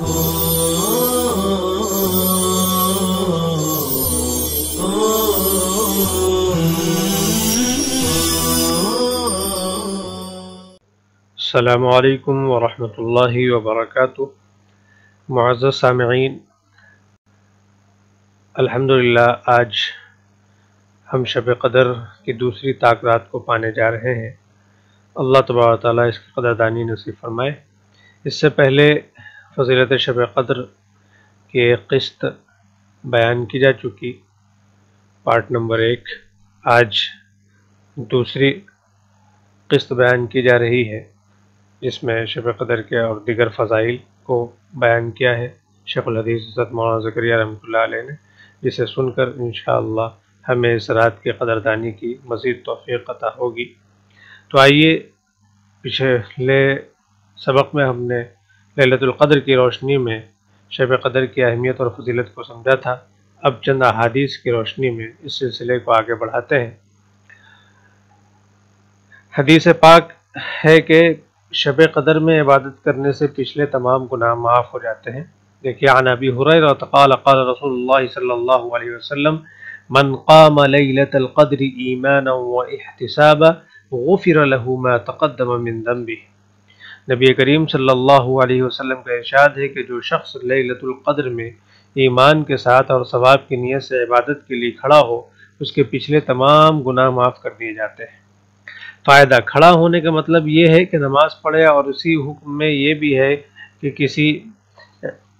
السلام علیکم ورحمۃ اللہ وبرکاتہ۔ معزز سامعین، الحمدللہ آج ہم شب قدر کی دوسری طاق رات کو پانے جا رہے ہیں۔ اللہ تبارک و تعالیٰ اس کی قدردانی نصیب فرمائے۔ اس سے پہلے فضیلت شب قدر کی ایک قسط بیان کی جا چکی، پارٹ نمبر 1۔ آج دوسری قسط بیان کی جا رہی ہے، جس میں شب قدر کے اور دیگر فضائل کو بیان کیا ہے شیخ الحدیث حضرت مولانا زکریا رحمۃ اللہ علیہ نے، جسے سن کر انشاءاللہ ہمیں اس رات کی قدردانی کی مزید توفیق عطا ہوگی۔ تو آئیے، پچھلے سبق میں ہم نے لیلۃ القدر کی روشنی میں شب قدر کی اہمیت اور فضیلت کو سمجھا تھا۔ اب چند احادیث کی روشنی میں اس سلسلے کو آگے بڑھاتے ہیں۔ حدیث پاک ہے کہ شب قدر میں عبادت کرنے سے پچھلے تمام گناہ معاف ہو جاتے ہیں۔ دیکھیے، عن ابی ہریرہ قال قال رسول اللہ صلی اللہ علیہ وسلم من قام لیلۃ القدر ایمانا واحتسابا غفر له ما تقدم من ذنبہ۔ نبی کریم صلی اللہ علیہ وسلم کا ارشاد ہے کہ جو شخص لیلۃ القدر میں ایمان کے ساتھ اور ثواب کی نیت سے عبادت کے لیے کھڑا ہو، اس کے پچھلے تمام گناہ معاف کر دیے جاتے ہیں۔ فائدہ کھڑا ہونے کا مطلب یہ ہے کہ نماز پڑھے، اور اسی حکم میں یہ بھی ہے کہ کسی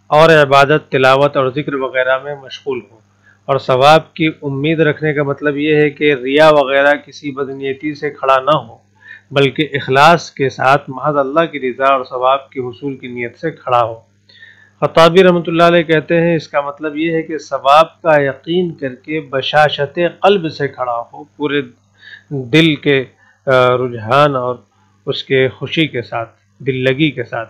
اور عبادت، تلاوت اور ذکر وغیرہ میں مشغول ہو۔ اور ثواب کی امید رکھنے کا مطلب یہ ہے کہ ریا وغیرہ کسی بدنیتی سے کھڑا نہ ہو، بلکہ اخلاص کے ساتھ محض اللہ کی رضا اور ثواب کے حصول کی نیت سے کھڑا ہو۔ خطابی رحمۃ اللہ علیہ کہتے ہیں، اس کا مطلب یہ ہے کہ ثواب کا یقین کر کے بشاشت قلب سے کھڑا ہو، پورے دل کے رجحان اور اس کے خوشی کے ساتھ، دل لگی کے ساتھ،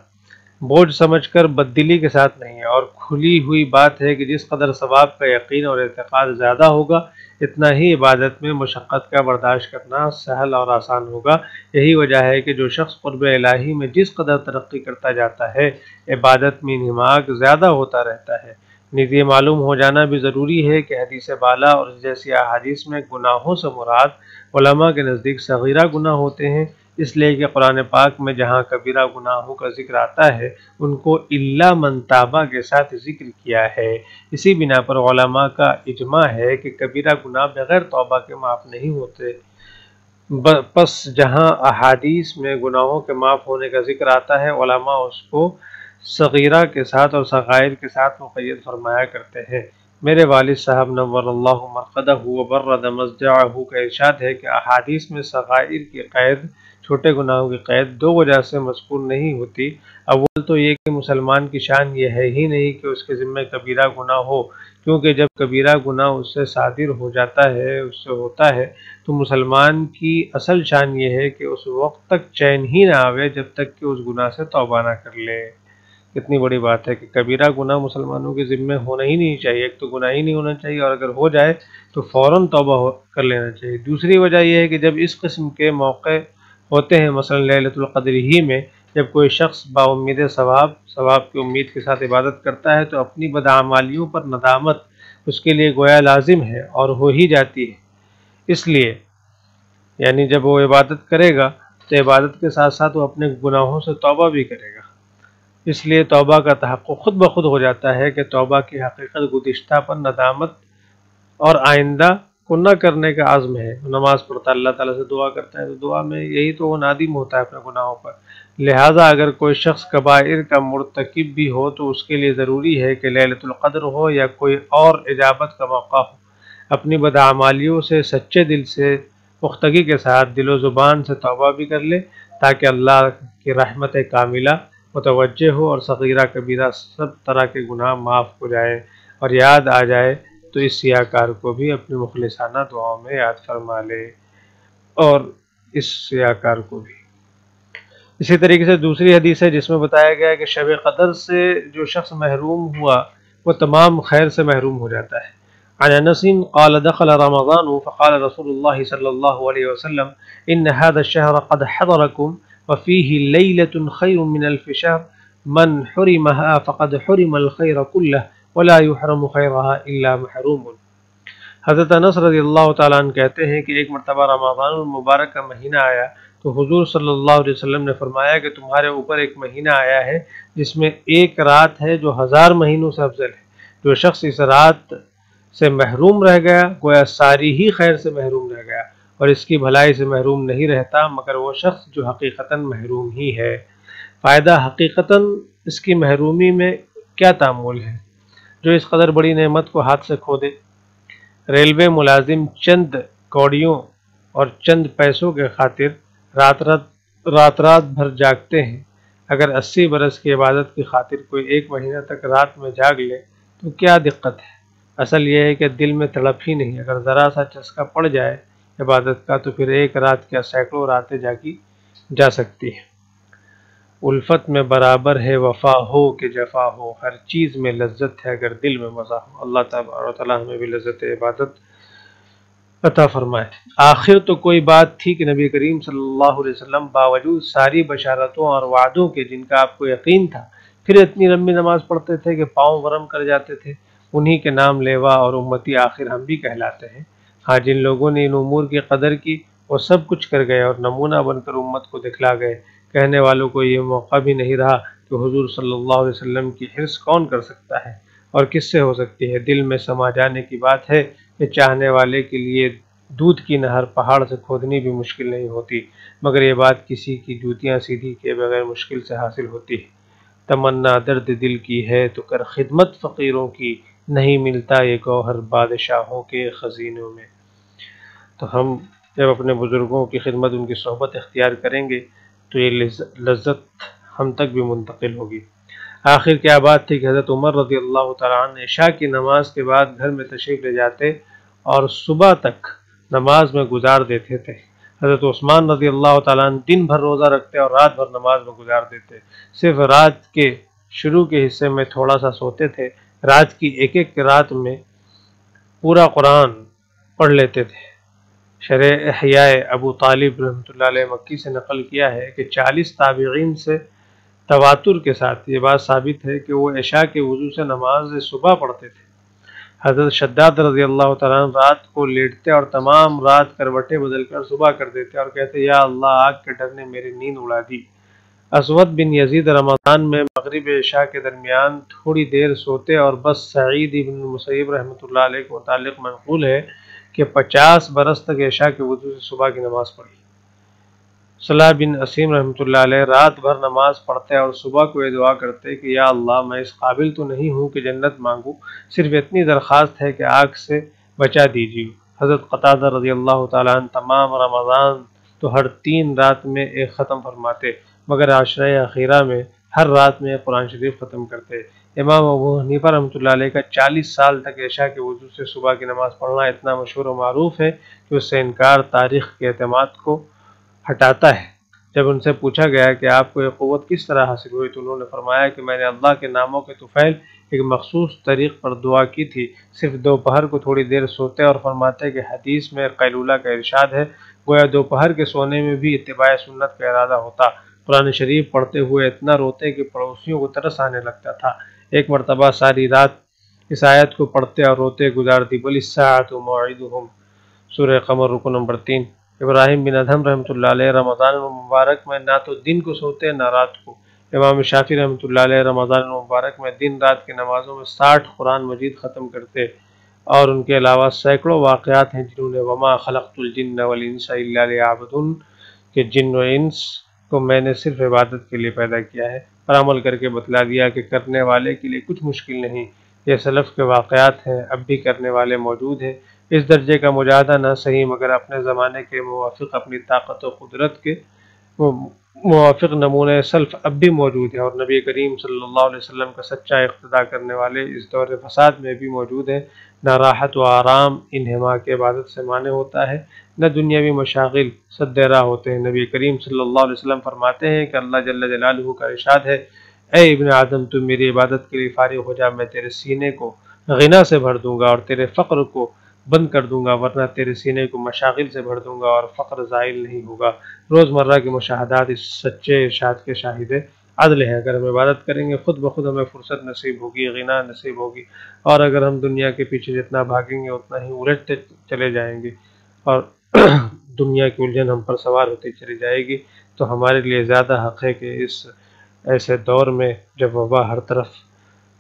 بوجھ سمجھ کر بددلی کے ساتھ نہیں ہے۔ اور کھلی ہوئی بات ہے کہ جس قدر ثواب کا یقین اور اعتقاد زیادہ ہوگا، اتنا ہی عبادت میں مشقت کا برداشت کرنا سہل اور آسان ہوگا۔ یہی وجہ ہے کہ جو شخص قرب الہی میں جس قدر ترقی کرتا جاتا ہے، عبادت میں انہماک زیادہ ہوتا رہتا ہے۔ نیز یہ معلوم ہو جانا بھی ضروری ہے کہ حدیث بالا اور جیسی احادیث میں گناہوں سے مراد علماء کے نزدیک صغیرہ گناہ ہوتے ہیں، اس لیے کہ قرآن پاک میں جہاں کبیرہ گناہوں کا ذکر آتا ہے، ان کو الا من تابہ کے ساتھ ذکر کیا ہے۔ اسی بنا پر علماء کا اجماع ہے کہ کبیرہ گناہ بغیر توبہ کے معاف نہیں ہوتے۔ پس جہاں احادیث میں گناہوں کے معاف ہونے کا ذکر آتا ہے، علماء اس کو صغیرہ کے ساتھ اور صغائر کے ساتھ مقید فرمایا کرتے ہیں۔ میرے والد صاحب نور اللہ مرقدہ وبرد مضجعہ کا ارشاد ہے کہ احادیث میں صغائر کی قید، چھوٹے گناہوں کی قید دو وجہ سے مذکور نہیں ہوتی۔ اول تو یہ کہ مسلمان کی شان یہ ہے ہی نہیں کہ اس کے ذمہ کبیرہ گناہ ہو، کیونکہ جب کبیرہ گناہ اس سے صادر ہو جاتا ہے، اس سے ہوتا ہے، تو مسلمان کی اصل شان یہ ہے کہ اس وقت تک چین ہی نہ آوے جب تک کہ اس گناہ سے توبہ نہ کر لے۔ کتنی بڑی بات ہے کہ کبیرہ گناہ مسلمانوں کے ذمہ ہونا ہی نہیں چاہیے۔ ایک تو گناہ ہی نہیں ہونا چاہیے، اور اگر ہو جائے تو فوراً توبہ کر لینا چاہیے۔ دوسری وجہ یہ ہے کہ جب اس قسم کے موقع ہوتے ہیں، مثلا لیلۃ القدر ہی میں، جب کوئی شخص با امید ثواب کی امید کے ساتھ عبادت کرتا ہے، تو اپنی بدعمالیوں پر ندامت اس کے لیے گویا لازم ہے اور ہو ہی جاتی ہے۔ اس لیے یعنی جب وہ عبادت کرے گا تو عبادت کے ساتھ ساتھ وہ اپنے گناہوں سے توبہ بھی کرے گا۔ اس لیے توبہ کا تحقق خود بخود ہو جاتا ہے کہ توبہ کی حقیقت گزشتہ پر ندامت اور آئندہ کو نہ کرنے کا عزم ہے۔ نماز پڑھتا ہے، اللہ تعالیٰ سے دعا کرتا ہے، تو دعا میں یہی تو وہ نادم ہوتا ہے اپنے گناہوں پر۔ لہٰذا اگر کوئی شخص کبائر کا مرتکب بھی ہو تو اس کے لیے ضروری ہے کہ لیلۃ القدر ہو یا کوئی اور اجابت کا موقع ہو، اپنی بدعمالیوں سے سچے دل سے، پختگی کے ساتھ دل و زبان سے توبہ بھی کر لے، تاکہ اللہ کی رحمت کاملہ متوجہ ہو اور صغیرہ کبیرہ سب طرح کے گناہ معاف ہو جائے، اور یاد آ جائے تو اس سیاہ کار کو بھی اپنی مخلصانہ دعاؤں میں یاد فرما لے، اور اس سیاہ کار کو بھی۔ اسی طریقے سے دوسری حدیث ہے جس میں بتایا گیا ہے کہ شب قدر سے جو شخص محروم ہوا وہ تمام خیر سے محروم ہو جاتا ہے۔ عن انس قال دخل رمضان فقال رسول الله صلى الله عليه وسلم ان هذا الشهر قد حضركم وفيه ليلة خير من 1000 شهر من حرمها فقد حرم الخير كله ولا يحرم خيرها الا محروم۔ حضرت انس رضی اللہ تعالیٰ عنہ کہتے ہیں کہ ایک مرتبہ رمضان المبارک کا مہینہ آیا تو حضور صلی اللہ علیہ وسلم نے فرمایا کہ تمہارے اوپر ایک مہینہ آیا ہے جس میں ایک رات ہے جو 1000 مہینوں سے افضل ہے۔ جو شخص اس رات سے محروم رہ گیا گویا ساری ہی خیر سے محروم رہ گیا، اور اس کی بھلائی سے محروم نہیں رہتا مگر وہ شخص جو حقیقتاً محروم ہی ہے۔ فائدہ حقیقتاً اس کی محرومی میں کیا تعامل ہے؟ جو اس قدر بڑی نعمت کو ہاتھ سے کھو دے۔ ریلوے ملازم چند کوڑیوں اور چند پیسوں کے خاطر رات بھر جاگتے ہیں۔ اگر 80 برس کی عبادت کی خاطر کوئی ایک مہینہ تک رات میں جاگ لے تو کیا دقت ہے؟ اصل یہ ہے کہ دل میں تڑپ ہی نہیں۔ اگر ذرا سا چسکا پڑ جائے عبادت کا تو پھر ایک رات کیا سینکڑوں راتیں جاگی جا سکتی ہیں۔ الفت میں برابر ہے وفا ہو کہ جفا ہو، ہر چیز میں لذت ہے اگر دل میں مزہ ہو۔ اللہ تعالیٰ ہمیں بھی لذت عبادت عطا فرمائے۔ آخر تو کوئی بات تھی کہ نبی کریم صلی اللہ علیہ وسلم باوجود ساری بشارتوں اور وعدوں کے جن کا آپ کو یقین تھا پھر اتنی لمبی نماز پڑھتے تھے کہ پاؤں ورم کر جاتے تھے۔ انہی کے نام لیوا اور امتی آخر ہم بھی کہلاتے ہیں۔ ہاں، جن لوگوں نے ان امور کی قدر کی وہ سب کچھ کر گئے اور نمونہ بن کر امت کو دکھلا گئے۔ کہنے والوں کو یہ موقع بھی نہیں رہا کہ حضور صلی اللہ علیہ وسلم کی حرص کون کر سکتا ہے اور کس سے ہو سکتی ہے۔ دل میں سما جانے کی بات ہے کہ چاہنے والے کے لیے دودھ کی نہر پہاڑ سے کھودنی بھی مشکل نہیں ہوتی، مگر یہ بات کسی کی جوتیاں سیدھی کیے بغیر مشکل سے حاصل ہوتی ہے۔ تمنا درد دل کی ہے تو کر خدمت فقیروں کی، نہیں ملتا یہ گوہر بادشاہوں کے خزینوں میں۔ تو ہم جب اپنے بزرگوں کی خدمت، ان کی صحبت اختیار کریں گے تو یہ لذت ہم تک بھی منتقل ہوگی۔ آخر کیا بات تھی کہ حضرت عمر رضی اللہ تعالیٰ عنہ عشاء کی نماز کے بعد گھر میں تشریف لے جاتے اور صبح تک نماز میں گزار دیتے تھے۔ حضرت عثمان رضی اللہ تعالیٰ عنہ دن بھر روزہ رکھتے اور رات بھر نماز میں گزار دیتے۔ صرف رات کے شروع کے حصے میں تھوڑا سا سوتے تھے۔ رات کی ایک رات میں پورا قرآن پڑھ لیتے تھے۔ شرح احیاء ابو طالب رحمۃ اللہ علیہ مکی سے نقل کیا ہے کہ 40 تابعین سے تواتر کے ساتھ یہ بات ثابت ہے کہ وہ عشاء کے وضو سے نماز صبح پڑھتے تھے۔ حضرت شداد رضی اللہ تعالیٰ عنہ رات کو لیٹتے اور تمام رات کروٹیں بدل کر صبح کر دیتے اور کہتے یا اللہ آگ کے ڈر نے میری نیند اڑا دی۔ اسود بن یزید رمضان میں مغرب عشاء کے درمیان تھوڑی دیر سوتے اور بس سعید ابن مسیب رحمۃ اللہ علیہ کے متعلق منقول ہے کہ 50 برس تک عشاء کے وضو سے صبح کی نماز پڑھی۔ صلاح بن اسیم رحمۃ اللہ علیہ رات بھر نماز پڑھتے اور صبح کو یہ دعا کرتے کہ یا اللہ میں اس قابل تو نہیں ہوں کہ جنت مانگوں، صرف اتنی درخواست ہے کہ آگ سے بچا دیجیے۔ حضرت قتادہ رضی اللہ تعالیٰ عنہ تمام رمضان تو ہر 3 رات میں ایک ختم فرماتے، مگر عشرہ اخیرہ میں ہر رات میں ایک قرآن شریف ختم کرتے۔ امام ابو حنیفہ رحمۃ اللہ علیہ کا 40 سال تک عشاء کے وضو سے صبح کی نماز پڑھنا اتنا مشہور و معروف ہے کہ اس سے انکار تاریخ کے اعتماد کو ہٹاتا ہے۔ جب ان سے پوچھا گیا کہ آپ کو یہ قوت کس طرح حاصل ہوئی تو انہوں نے فرمایا کہ میں نے اللہ کے ناموں کے طفیل ایک مخصوص طریق پر دعا کی تھی۔ صرف دوپہر کو تھوڑی دیر سوتے اور فرماتے کہ حدیث میں قیلولہ کا ارشاد ہے، گویا دوپہر کے سونے میں بھی اتباع سنت کا ارادہ ہوتا۔ قرآن شریف پڑھتے ہوئے اتنا روتے کہ پڑوسیوں کو ترس آنے لگتا تھا۔ ایک مرتبہ ساری رات اس آیت کو پڑھتے اور روتے گزار دی۔ بل الساعۃ موعدہم، سورہ قمر رکو نمبر 3۔ ابراہیم بن ادہم رحمۃ اللہ علیہ رمضان المبارک میں نہ تو دن کو سوتے نہ رات کو۔ امام شافعی رحمۃ اللہ علیہ رمضان المبارک میں دن رات کی نمازوں میں 60 قرآن مجید ختم کرتے، اور ان کے علاوہ سینکڑوں واقعات ہیں جنہوں نے وما خلقت الجن والانس الا لیعبدون کہ جن و انس کو میں نے صرف عبادت کے لیے پیدا کیا ہے، پر عمل کر کے بتلا دیا کہ کرنے والے کے لیے کچھ مشکل نہیں۔ یہ سلف کے واقعات ہیں، اب بھی کرنے والے موجود ہیں۔ اس درجے کا مجاہدہ نہ صحیح مگر اپنے زمانے کے موافق اپنی طاقت و قدرت کے موافق نمونے سلف اب بھی موجود ہیں، اور نبی کریم صلی اللہ علیہ وسلم کا سچا اقتداء کرنے والے اس دور فساد میں بھی موجود ہیں۔ نہ راحت و آرام انہما کے عبادت سے مانع ہوتا ہے، نہ دنیاوی مشاغل سد راہ ہوتے ہیں۔ نبی کریم صلی اللہ علیہ وسلم فرماتے ہیں کہ اللہ جل جلالہ کا ارشاد ہے، اے ابن آدم تم میری عبادت کے لیے فارغ ہو جا، میں تیرے سینے کو غنا سے بھر دوں گا اور تیرے فقر کو بند کر دوں گا، ورنہ تیرے سینے کو مشاغل سے بھر دوں گا اور فقر زائل نہیں ہوگا۔ روزمرہ کے مشاہدات اس سچے ارشاد کے شاہد ہیں۔ عدل ہے۔ اگر ہم عبادت کریں گے خود بخود ہمیں فرصت نصیب ہوگی، غنا نصیب ہوگی، اور اگر ہم دنیا کے پیچھے جتنا بھاگیں گے اتنا ہی الجھتے چلے جائیں گے اور دنیا کی الجھن ہم پر سوار ہوتی چلی جائے گی، تو ہمارے لیے زیادہ حق ہے کہ اس ایسے دور میں جب وبا ہر طرف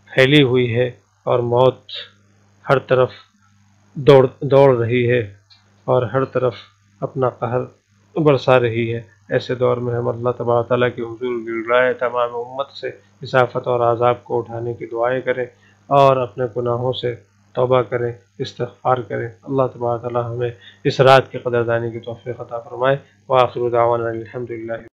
پھیلی ہوئی ہے اور موت ہر طرف دوڑ رہی ہے اور ہر طرف اپنا قہر برسا رہی ہے، ایسے دور میں ہم اللہ تبارک تعالیٰ کے حضور گڑگڑائے تمام امت سے اس آفت اور عذاب کو اٹھانے کی دعائیں کریں اور اپنے گناہوں سے توبہ کریں، استغفار کریں۔ اللہ تبارک تعالیٰ ہمیں اس رات کی قدردانی کی توفیق عطا فرمائے۔ وآخر دعوانا الحمدللہ۔